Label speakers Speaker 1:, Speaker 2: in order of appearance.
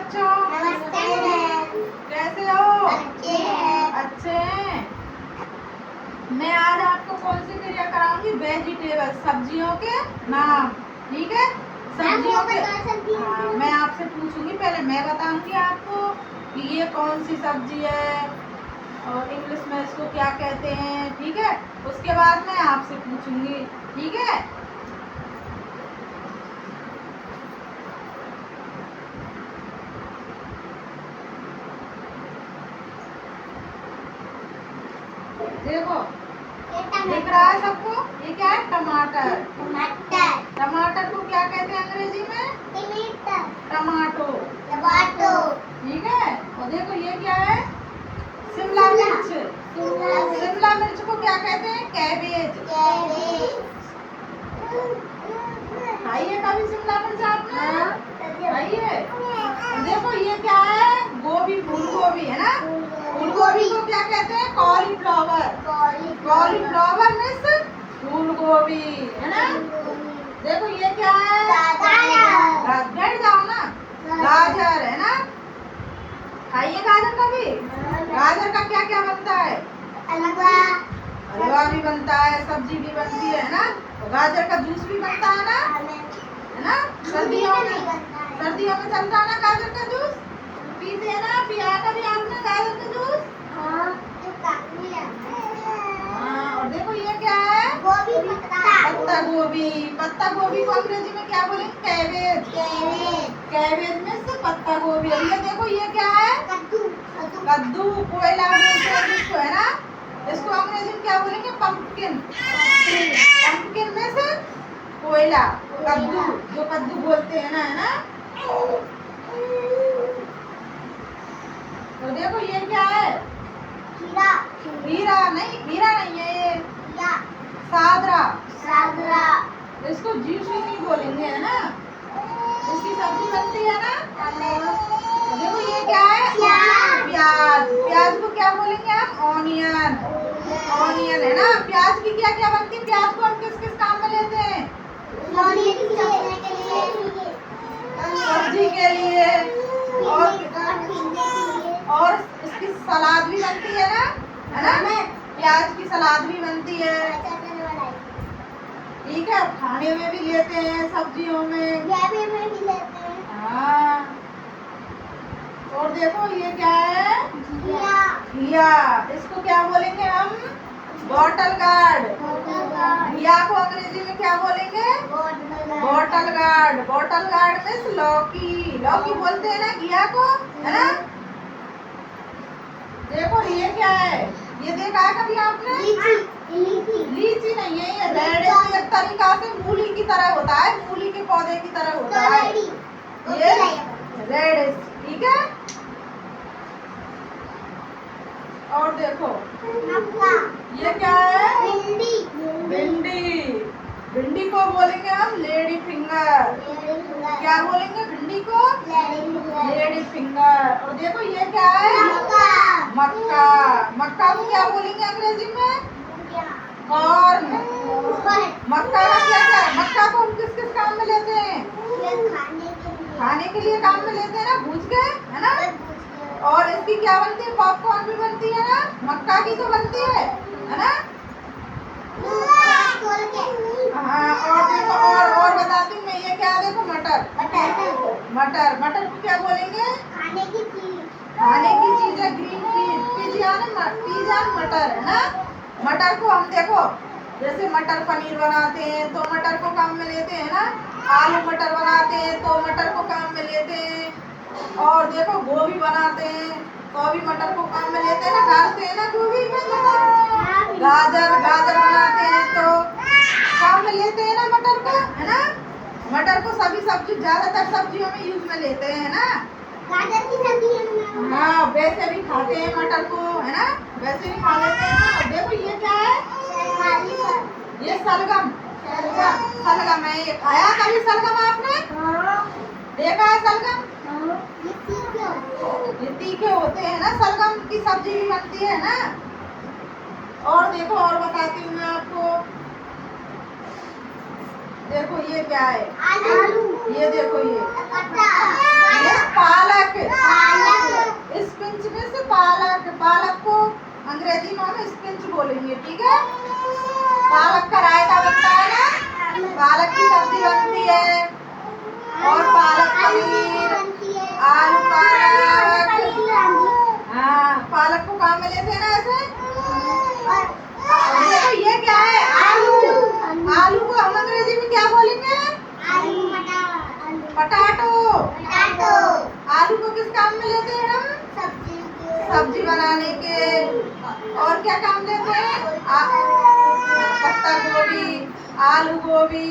Speaker 1: बच्चों।
Speaker 2: नमस्ते मैम।
Speaker 1: कैसे हो?
Speaker 2: अच्छे हैं।
Speaker 1: अच्छे हैं। मैं आज आपको कौन सी क्रिया कराऊंगी? वेजिटेबल, सब्जियों के नाम। ठीक है, सब्जियों के। हाँ, मैं आपसे पूछूंगी, पहले मैं बताऊंगी आपको कि ये कौन सी सब्जी है और इंग्लिश में इसको क्या कहते हैं। ठीक है, उसके बाद मैं आपसे पूछूंगी। ठीक है, देखो दिख रहा है सबको? ये क्या है? टमाटर।
Speaker 2: टमाटर।
Speaker 1: टमाटर को क्या कहते हैं अंग्रेजी में? टमाटो।
Speaker 2: टमाटो।
Speaker 1: ठीक है, और देखो ये क्या है? शिमला मिर्च। शिमला मिर्च को क्या कहते हैं? कैबेज। खाइए कभी शिमला मिर्च आपने? खाइए। और देखो ये क्या है? गोभी, फूल गोभी है ना? फूल गोभी को क्या कहते हैं? कॉलीफ्लावर। कॉलीफ्लावर मीन्स फूल गोभी है ना? देखो ये क्या है? बैठ जाओ ना। गाजर है ना? खाइए गाजर कभी? गाजर का क्या क्या बनता है? हलवा भी बनता है, सब्जी भी बनती है ना? गाजर का जूस भी बनता है ना? है ना? सर्दियों में चलता है ना गाजर का जूस? पीते हैं ना? पिया कभी आपने गाजर का जूस? हाँ, और देखो ये क्या है? पत्ता गोभी। पत्ता गोभी को अंग्रेजी में क्या बोलेंगे? कैबेज। कैबेज में से पत्ता गोभी। और ये देखो ये क्या है? कद्दू। कोयला बोलते हैं इसको, है ना? इसको अंग्रेजी में क्या बोलेंगे? पंपकिन। पंपकिन में से कोयला। कद्दू, जो कद्दू बोलते हैं ना, है ना? तो देखो ये क्या है? खीरा नहीं है ये। सादरा। इसको जुशुनी बोलेंगे, है ना? इसकी सब्जी बनती है ना? तो देखो ये क्या है? प्याज। प्याज को क्या बोलेंगे हम? ऑनियन। ऑनियन है ना? प्याज की क्या क्या बनती है? प्याज को हम किस किस काम में लेते हैं? सब्जी के लिए, और इसकी सलाद भी बनती है ना? है ना? प्याज की सलाद भी बनती है। ठीक है, खाने में भी लेते हैं, सब्जियों में। हाँ, और देखो ये क्या है? घिया। इसको क्या बोलेंगे हम? Bottle gourd. घिया को अंग्रेजी में क्या बोलेंगे? Bottle gourd. Bottle gourd means लौकी। लौकी बोलते हैं ना घिया को, है ना? देखो ये क्या है? ये देखा है कभी आपने? लीची नहीं है, ये रेड। एक तरीका से मूली की तरह होता है, मूली के पौधे की तरह होता है ये रेड। ठीक है, और देखो ये क्या है? भिंडी। भिंडी को बोलेंगे हम लेडी फिंगर। क्या बोलेंगे भिंडी को? Lady finger. और देखो ये क्या है? मक्का। मक्का को क्या बोलेंगे अंग्रेजी में? कॉर्न। मक्का का क्या क्या? मक्का को हम किस किस काम में लेते हैं? खाने के लिए काम में लेते हैं ना, भूज के, है ना? और इसकी क्या बनती है? पॉपकॉर्न भी बनती है ना? मक्का की तो बनती है ना? हाँ, और देखो और बताती हूँ मैं, ये क्या? देखो मटर। मटर को क्या बोलेंगे? खाने की चीज है, ग्रीन पीज। पिज़्ज़ा मटर, है ना? मटर को हम देखो, जैसे मटर पनीर बनाते हैं तो मटर को काम में लेते हैं ना? आलू मटर बनाते हैं तो मटर को काम में लेते हैं। और देखो गोभी बनाते हैं तो भी मटर को काम में लेते हैं ना? काटते हैं ना गोभी में मटर। गाजर बनाते हैं तो काम में लेते हैं ना मटर को, है ना? मटर को सभी सब्जी, ज्यादातर सब्जियों में यूज में लेते हैं ना?
Speaker 2: गाजर की सब्जी।
Speaker 1: हाँ, वैसे भी खाते हैं मटर को, है ना? वैसे भी खा लेते हैं ना? देखो ये क्या है? ये सलगम है। ये खाया कभी सलगम आपने? देखा है सलगम? ये तीखे होते हैं ना? सलगम की सब्जी भी बनती है ना? और देखो और बताती हूँ मैं आपको। देखो ये क्या है?
Speaker 2: आलू।
Speaker 1: ये देखो ये पालक। ठीक है। पालक का रायता बनता है ना, पालक की सब्जी बनती है, और पालक पनीर, आलू पालक। हाँ, पालक को काम में लेते हैं ना ऐसे। देखो ये क्या है, आलू। आलू को हम अंग्रेजी में क्या बोलेंगे? पटाटो। आलू को किस काम में लेते हैं हम? सब्जी बनाने के। और क्या काम लेते हैं? पत्ता गोभी, आलू गोभी।